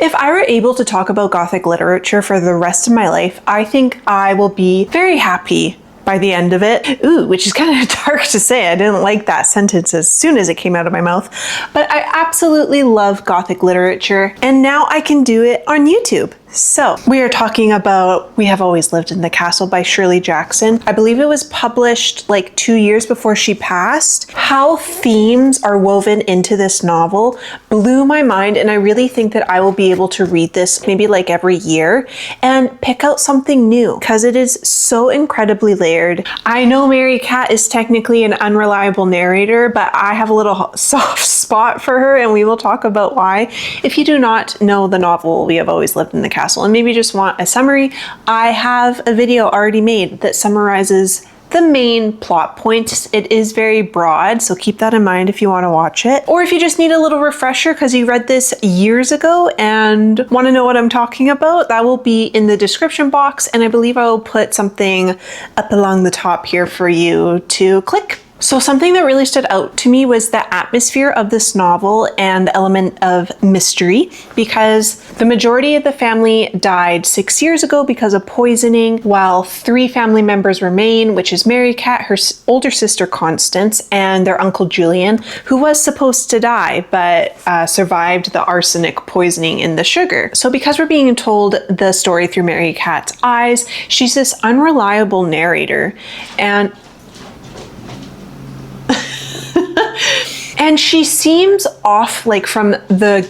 If I were able to talk about Gothic literature for the rest of my life, I think I will be very happy by the end of it. Ooh, which is kind of dark to say. I didn't like that sentence as soon as it came out of my mouth. But I absolutely love Gothic literature, and now I can do it on YouTube. So we are talking about We Have Always Lived in the Castle by Shirley Jackson. I believe it was published like 2 years before she passed. How themes are woven into this novel blew my mind, and I really think that I will be able to read this maybe like every year and pick out something new because it is so incredibly layered. I know Marricat is technically an unreliable narrator, but I have a little soft spot for her, and we will talk about why. If you do not know the novel We Have Always Lived in the Castle and maybe just want a summary, I have a video already made that summarizes the main plot points. It is very broad, so keep that in mind if you want to watch it. Or if you just need a little refresher because you read this years ago and want to know what I'm talking about, that will be in the description box, and I believe I will put something up along the top here for you to click. So something that really stood out to me was the atmosphere of this novel and the element of mystery, because the majority of the family died 6 years ago because of poisoning, while 3 family members remain, which is Marricat, her older sister Constance, and their uncle Julian, who was supposed to die but survived the arsenic poisoning in the sugar. So because we're being told the story through Marricat's eyes, she's this unreliable narrator, and and she seems off, like from the...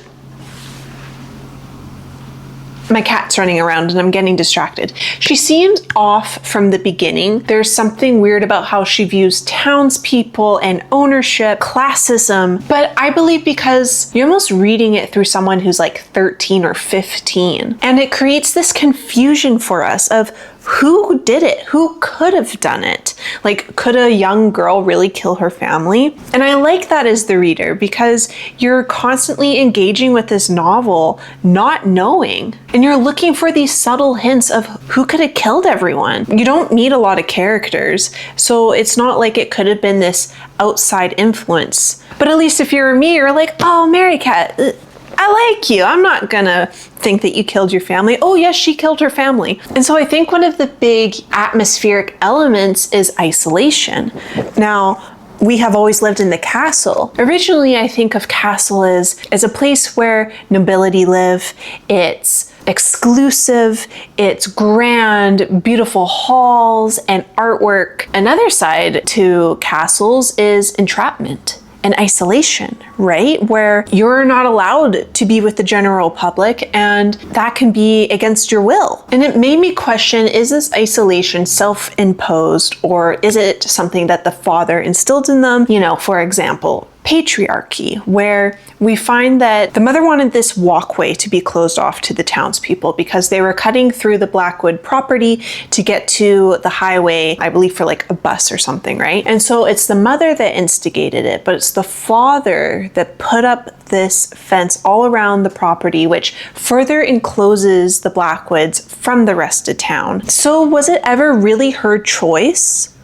My cat's running around and I'm getting distracted. She seems off from the beginning. There's something weird about how she views townspeople and ownership, classism, but I believe because you're almost reading it through someone who's like 13 or 15. And it creates this confusion for us of who did it? Who could have done it? Like, could a young girl really kill her family? And I like that as the reader because you're constantly engaging with this novel, not knowing. And you're looking for these subtle hints of who could have killed everyone. You don't meet a lot of characters, so it's not like it could have been this outside influence. But at least if you're me, you're like, oh, Marricat, I like you. I'm not gonna think that you killed your family. Oh yes, she killed her family. And so I think one of the big atmospheric elements is isolation. Now, We Have Always Lived in the Castle. Originally, I think of castle as a place where nobility live. It's exclusive, it's grand, beautiful halls and artwork. Another side to castles is entrapment and isolation, right? Where you're not allowed to be with the general public, and that can be against your will. And it made me question, is this isolation self-imposed, or is it something that the father instilled in them? You know, for example, Patriarchy, where we find that the mother wanted this walkway to be closed off to the townspeople because they were cutting through the Blackwood property to get to the highway, I believe for like a bus or something, right? And so it's the mother that instigated it, but it's the father that put up this fence all around the property, which further encloses the Blackwoods from the rest of town. So was it ever really her choice?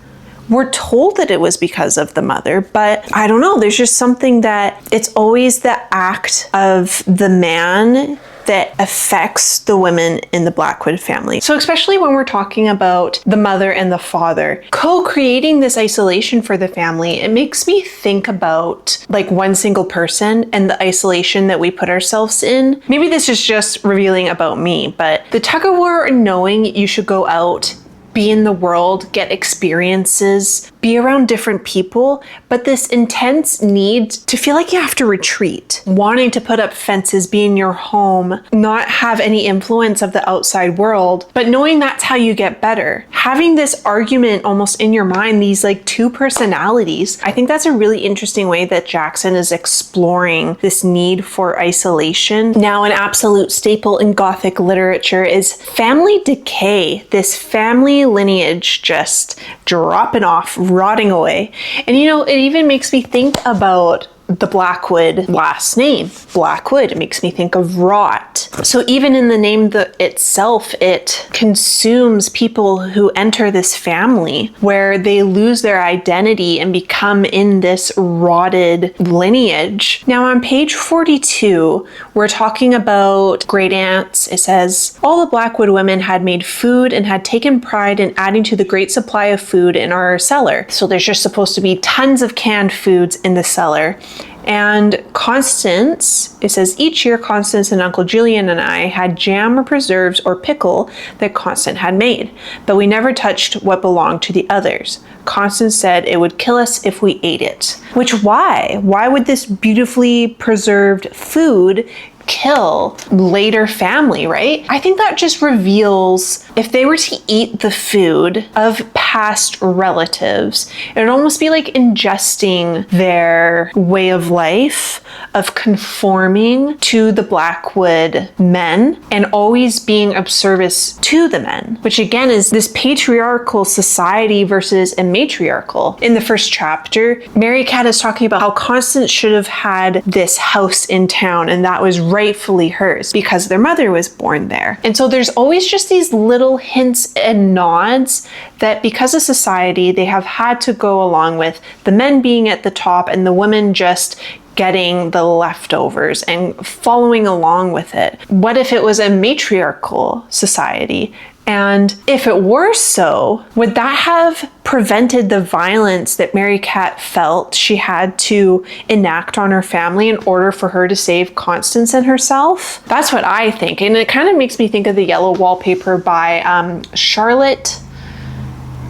We're told that it was because of the mother, but I don't know. There's just something that it's always the act of the man that affects the women in the Blackwood family. So especially when we're talking about the mother and the father co-creating this isolation for the family, it makes me think about like one single person and the isolation that we put ourselves in. Maybe this is just revealing about me, but the tug of war in knowing you should go out, be in the world, get experiences, be around different people, but this intense need to feel like you have to retreat, wanting to put up fences, be in your home, not have any influence of the outside world, but knowing that's how you get better. Having this argument almost in your mind, these like two personalities, I think that's a really interesting way that Jackson is exploring this need for isolation. Now, an absolute staple in Gothic literature is family decay, this family lineage just dropping off, rotting away. And you know, it even makes me think about the Blackwood last name, Blackwood. It makes me think of rot. So even in the name itself, it consumes people who enter this family, where they lose their identity and become in this rotted lineage. Now on page 42, we're talking about great aunts. It says, all the Blackwood women had made food and had taken pride in adding to the great supply of food in our cellar. So there's just supposed to be tons of canned foods in the cellar. And Constance, it says, each year Constance and Uncle Julian and I had jam or preserves or pickle that Constance had made, but we never touched what belonged to the others. Constance said it would kill us if we ate it. Which, why? Why would this beautifully preserved food kill later family, right? I think that just reveals, if they were to eat the food of past relatives, it would almost be like ingesting their way of life, of conforming to the Blackwood men and always being of service to the men, which again is this patriarchal society versus a matriarchal. In the first chapter, Marricat is talking about how Constance should have had this house in town, and that was rightfully hers because their mother was born there. And so there's always just these little hints and nods that because of society, they have had to go along with the men being at the top and the women just getting the leftovers and following along with it. What if it was a matriarchal society? And if it were so, would that have prevented the violence that Marricat felt she had to enact on her family in order for her to save Constance and herself? That's what I think. And it kind of makes me think of the yellow wallpaper by Charlotte.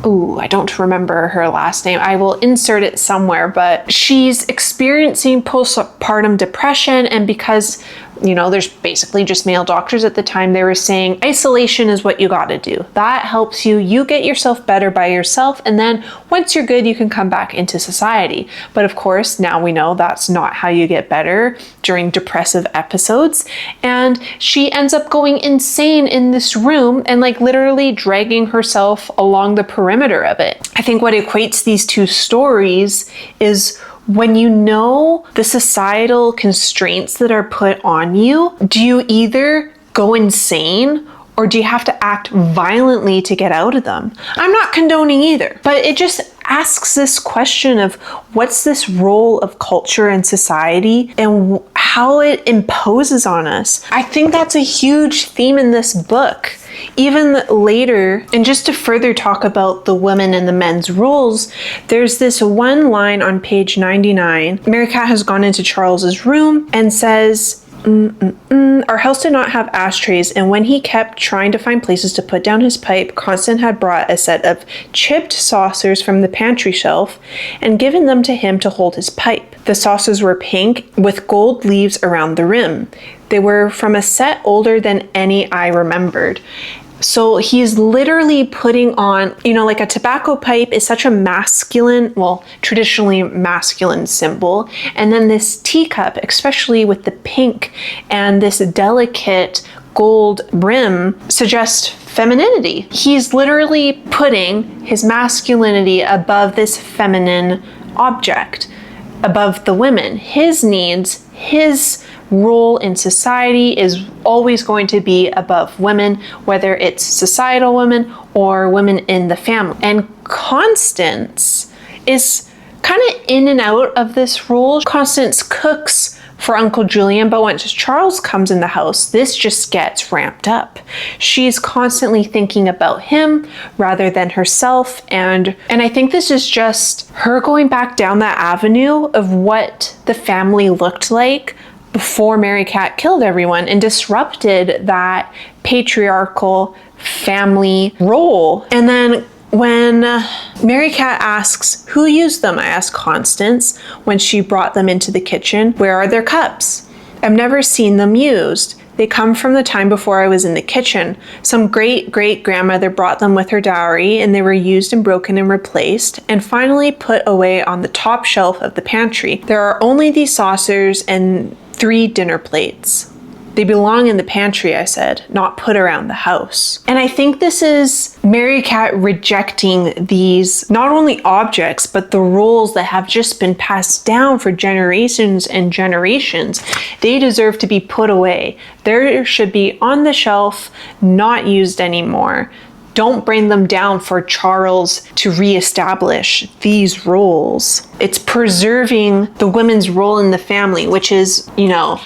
Ooh, I don't remember her last name. I will insert it somewhere, but she's experiencing postpartum depression, and because, you know, there's basically just male doctors at the time, they were saying isolation is what you got to do. That helps you. You get yourself better by yourself, and then once you're good, you can come back into society. But of course, now we know that's not how you get better during depressive episodes. And she ends up going insane in this room and like literally dragging herself along the perimeter of it. I think what equates these two stories is when you know the societal constraints that are put on you, do you either go insane or do you have to act violently to get out of them? I'm not condoning either, but it just asks this question of what's this role of culture and society and how it imposes on us. I think that's a huge theme in this book. Even later, and just to further talk about the women and the men's roles, there's this one line on page 99. Marricat has gone into Charles's room and says, our house did not have ashtrays, and when he kept trying to find places to put down his pipe, Constance had brought a set of chipped saucers from the pantry shelf and given them to him to hold his pipe. The saucers were pink with gold leaves around the rim. They were from a set older than any I remembered. So he's literally putting on, you know, like a tobacco pipe is such a masculine, well, traditionally masculine symbol. And then this teacup, especially with the pink and this delicate gold rim, suggests femininity. He's literally putting his masculinity above this feminine object, above the women. His needs, his role in society is always going to be above women, whether it's societal women or women in the family. And Constance is kind of in and out of this role. Constance cooks for Uncle Julian, but once Charles comes in the house, this just gets ramped up. She's constantly thinking about him rather than herself, and I think this is just her going back down that avenue of what the family looked like before Marricat killed everyone and disrupted that patriarchal family role. And then when Marricat asks, who used them? I asked Constance when she brought them into the kitchen. Where are their cups? I've never seen them used. They come from the time before I was in the kitchen. Some great-great-grandmother brought them with her dowry, and they were used and broken and replaced, and finally put away on the top shelf of the pantry. There are only these saucers and 3 dinner plates. They belong in the pantry, I said, not put around the house. And I think this is Marricat rejecting these not only objects, but the roles that have just been passed down for generations and generations. They deserve to be put away. They should be on the shelf, not used anymore. Don't bring them down for Charles to reestablish these roles. It's preserving the women's role in the family, which is, you know,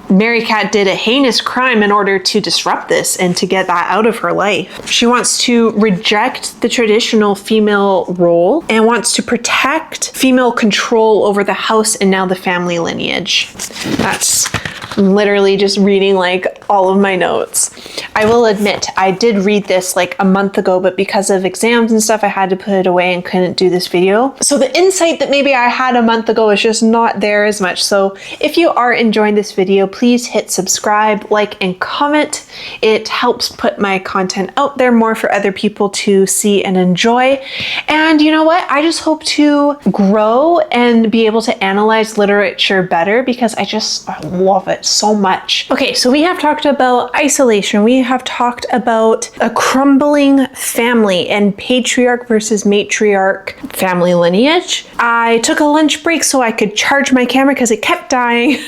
Marricat did a heinous crime in order to disrupt this and to get that out of her life. She wants to reject the traditional female role and wants to protect female control over the house and now the family lineage. That's literally just reading like all of my notes. I will admit, I did read this like a month ago, but because of exams and stuff, I had to put it away and couldn't do this video. So the insight that maybe I had a month ago is just not there as much. So if you are enjoying this video, please hit subscribe, like, and comment. It helps put my content out there more for other people to see and enjoy. And you know what? I just hope to grow and be able to analyze literature better because I love it so much. Okay, so we have talked about isolation. We have talked about a crumbling family and patriarch versus matriarch family lineage. I took a lunch break so I could charge my camera because it kept dying.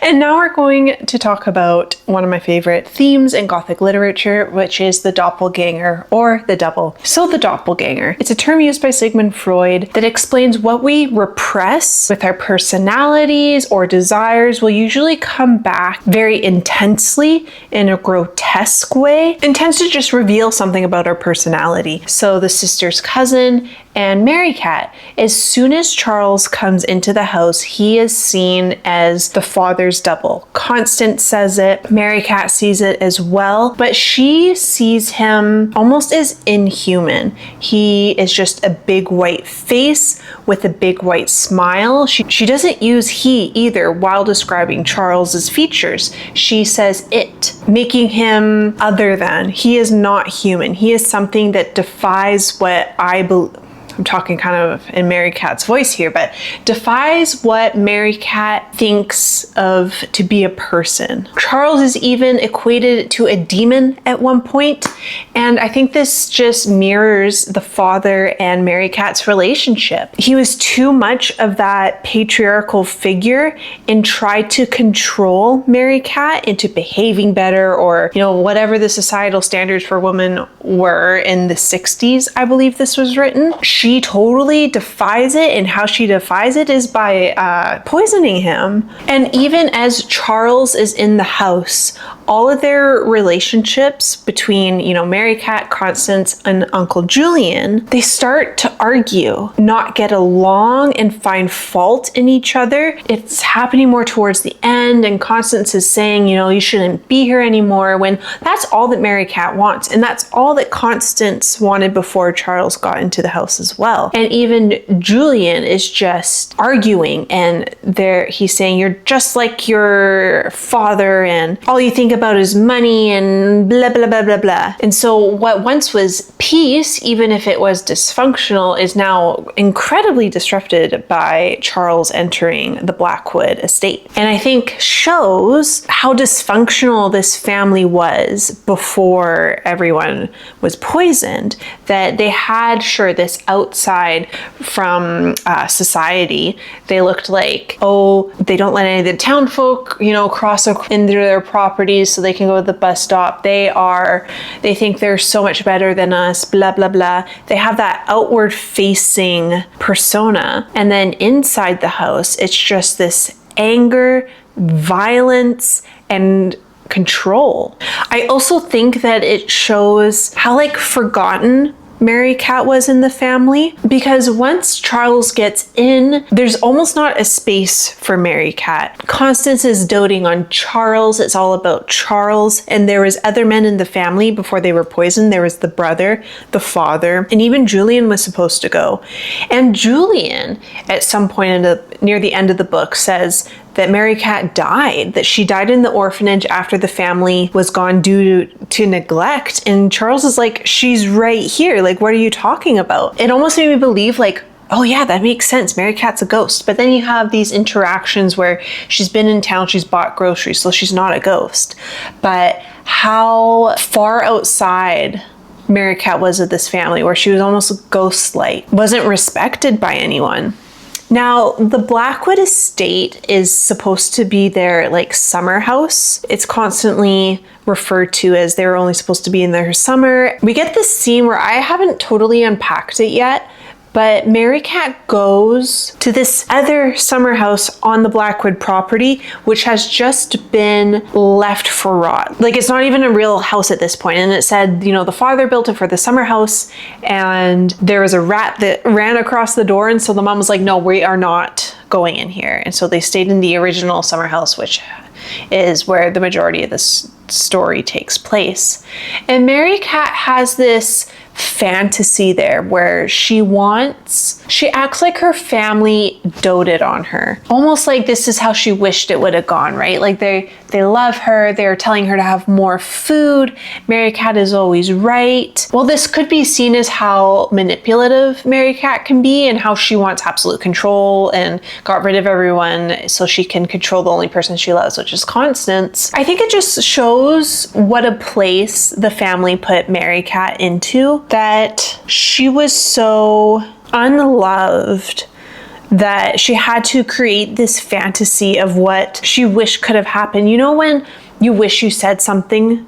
And now we're going to talk about one of my favorite themes in Gothic literature, which is the doppelganger or the double. So the doppelganger, it's a term used by Sigmund Freud that explains what we repress with our personalities or desires will usually come back very intensely in a grotesque way and tends to just reveal something about our personality. So the sister's cousin and Marricat, as soon as Charles comes into the house, he is seen as the father's double. Constance says it, Marricat sees it as well, but she sees him almost as inhuman. He is just a big white face with a big white smile. She doesn't use he either while describing Charles's features. She says it, making him other than. He is not human. He is something that defies what I believe. I'm talking kind of in Marricat's voice here, but defies what Marricat thinks of to be a person. Charles is even equated to a demon at one point, and I think this just mirrors the father and Marricat's relationship. He was too much of that patriarchal figure and tried to control Marricat into behaving better, or, you know, whatever the societal standards for women were in the 60s, I believe this was written. She totally defies it, and how she defies it is by poisoning him. And even as Charles is in the house, all of their relationships between, you know, Marricat, Constance, and Uncle Julian, they start to argue, not get along, and find fault in each other. It's happening more towards the end, and Constance is saying, you know, you shouldn't be here anymore, when that's all that Marricat wants, and that's all that Constance wanted before Charles got into the house as well. And even Julian is just arguing, and he's saying, you're just like your father, and all you think about is money, and blah, blah, blah, blah, blah. And so what once was peace, even if it was dysfunctional, is now incredibly disrupted by Charles entering the Blackwood estate. And I think shows how dysfunctional this family was before everyone was poisoned, that they had, sure, this outside from society. They looked like, oh, they don't let any of the town folk, you know, cross into their properties so they can go to the bus stop. They think they're so much better than us, blah, blah, blah. They have that outward facing persona. And then inside the house, it's just this anger, violence, and control. I also think that it shows how like forgotten Marricat was in the family, because once Charles gets in, there's almost not a space for Marricat. Constance is doting on Charles. It's all about Charles. And there was other men in the family before they were poisoned. There was the brother, the father, and even Julian was supposed to go. And Julian, at some point near the end of the book, says that Marricat died, that she died in the orphanage after the family was gone due to neglect. And Charles is like, she's right here. Like, what are you talking about? It almost made me believe, like, oh yeah, that makes sense. Marricat's a ghost. But then you have these interactions where she's been in town, she's bought groceries, so she's not a ghost. But how far outside Marricat was of this family, where she was almost ghost-like, wasn't respected by anyone. Now, the Blackwood estate is supposed to be their like summer house. It's constantly referred to as they were only supposed to be in their summer. We get this scene where I haven't totally unpacked it yet, but Marricat goes to this other summer house on the Blackwood property, which has just been left for rot. Like, it's not even a real house at this point. And it said, you know, the father built it for the summer house, and there was a rat that ran across the door. And so the mom was like, no, we are not going in here. And so they stayed in the original summer house, which is where the majority of this story takes place. And Marricat has this fantasy there where she acts like her family doted on her. Almost like this is how she wished it would have gone, right? Like they love her, they're telling her to have more food, Marricat is always right. Well, this could be seen as how manipulative Marricat can be and how she wants absolute control and got rid of everyone so she can control the only person she loves, which is Constance. I think it just shows what a place the family put Marricat into, that she was so unloved that she had to create this fantasy of what she wished could have happened. You know, when you wish you said something,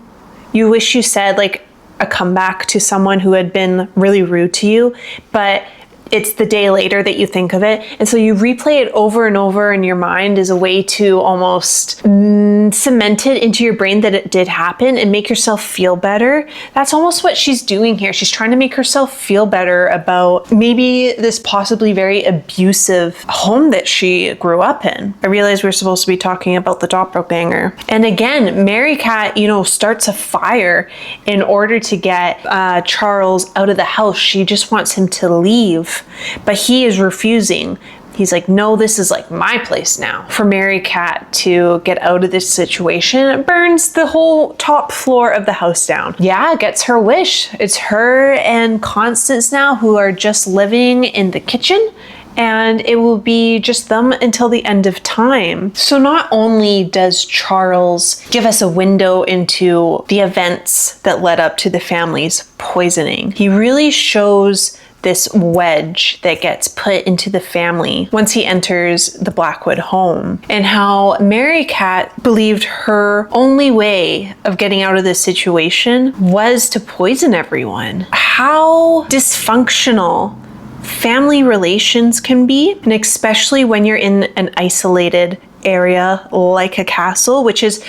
you wish you said like a comeback to someone who had been really rude to you, but it's the day later that you think of it. And so you replay it over and over in your mind as a way to almost cement it into your brain that it did happen and make yourself feel better. That's almost what she's doing here. She's trying to make herself feel better about maybe this possibly very abusive home that she grew up in. I realize we're supposed to be talking about the doppelganger. And again, Marricat, you know, starts a fire in order to get Charles out of the house. She just wants him to leave. But he is refusing. He's like, no, this is like my place now. For Marricat to get out of this situation, it burns the whole top floor of the house down. Yeah, gets her wish. It's her and Constance now who are just living in the kitchen, and it will be just them until the end of time. So not only does Charles give us a window into the events that led up to the family's poisoning, he really shows this wedge that gets put into the family once he enters the Blackwood home, and how Marricat believed her only way of getting out of this situation was to poison everyone. How dysfunctional family relations can be, and especially when you're in an isolated area like a castle, which is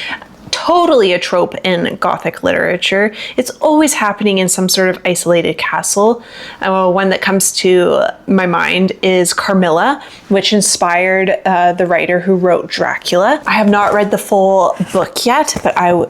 totally a trope in Gothic literature. It's always happening in some sort of isolated castle. One that comes to my mind is Carmilla, which inspired the writer who wrote Dracula. I have not read the full book yet, but I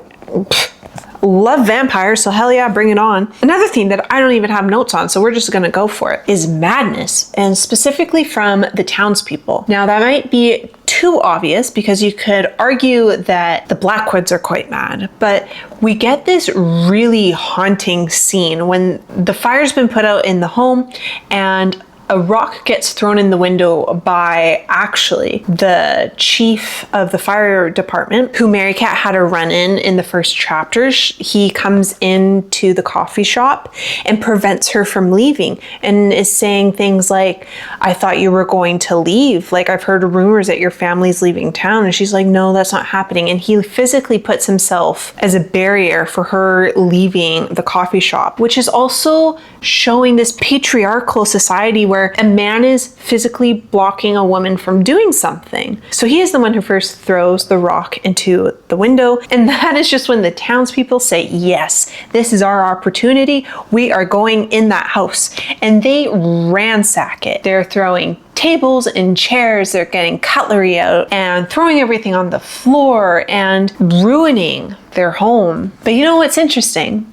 love vampires, so hell yeah, bring it on. Another theme that I don't even have notes on, so we're just gonna go for it, is madness, and specifically from the townspeople. Now that might be too obvious because you could argue that the Blackwoods are quite mad, but we get this really haunting scene when the fire's been put out in the home and a rock gets thrown in the window by actually the chief of the fire department, who Marricat had a run-in in the first chapters. He comes into the coffee shop and prevents her from leaving and is saying things like, I thought you were going to leave. Like, I've heard rumors that your family's leaving town. And she's like, no, that's not happening. And he physically puts himself as a barrier for her leaving the coffee shop, which is also showing this patriarchal society where a man is physically blocking a woman from doing something. So he is the one who first throws the rock into the window. And that is just when the townspeople say, yes, this is our opportunity. We are going in that house. And they ransack it. They're throwing tables and chairs, they're getting cutlery out and throwing everything on the floor and ruining their home. But you know what's interesting?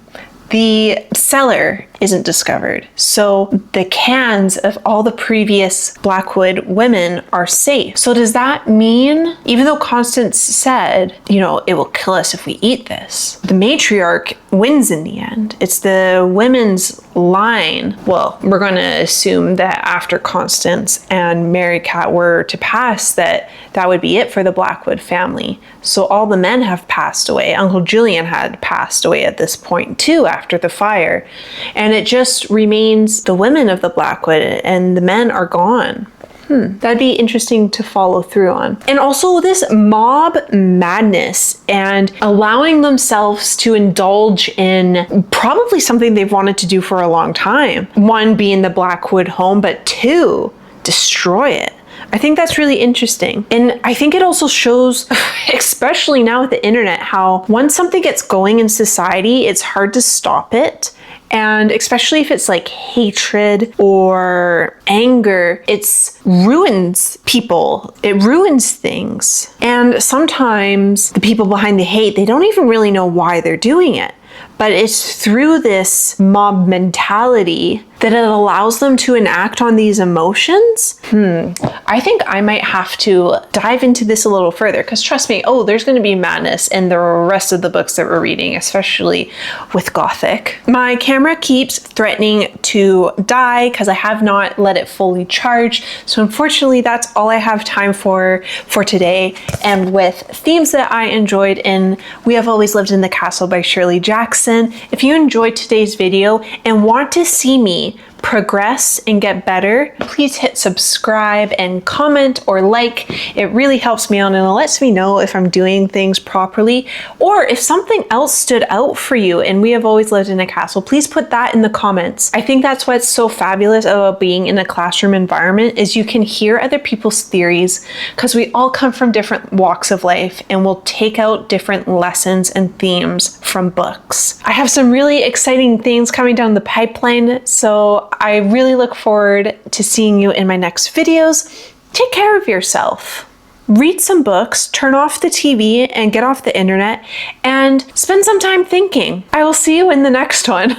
The cellar isn't discovered. So the cans of all the previous Blackwood women are safe. So does that mean, even though Constance said, you know, it will kill us if we eat this, the matriarch wins in the end? It's the women's line. Well, we're going to assume that after Constance and Marricat were to pass, that would be it for the Blackwood family. So all the men have passed away. Uncle Julian had passed away at this point too, after the fire. And it just remains the women of the Blackwood, and the men are gone. That'd be interesting to follow through on. And also this mob madness and allowing themselves to indulge in probably something they've wanted to do for a long time. One, being the Blackwood home, but two, destroy it. I think that's really interesting. And I think it also shows, especially now with the internet, how once something gets going in society, it's hard to stop it. And especially if it's like hatred or anger, it ruins people. It ruins things. And sometimes the people behind the hate, they don't even really know why they're doing it. But it's through this mob mentality that it allows them to enact on these emotions. I think I might have to dive into this a little further, because trust me, there's going to be madness in the rest of the books that we're reading, especially with Gothic. My camera keeps threatening to die because I have not let it fully charge. So unfortunately, that's all I have time for today. And with themes that I enjoyed in We Have Always Lived in the Castle by Shirley Jackson, if you enjoyed today's video and want to see me progress and get better, please hit subscribe and comment or like. It really helps me out and it lets me know if I'm doing things properly, or if something else stood out for you and We Have Always Lived in a Castle, please put that in the comments. I think that's what's so fabulous about being in a classroom environment, is you can hear other people's theories, because we all come from different walks of life and we'll take out different lessons and themes from books. I have some really exciting things coming down the pipeline, so I really look forward to seeing you in my next videos. Take care of yourself. Read some books, turn off the TV and get off the internet, and spend some time thinking. I will see you in the next one.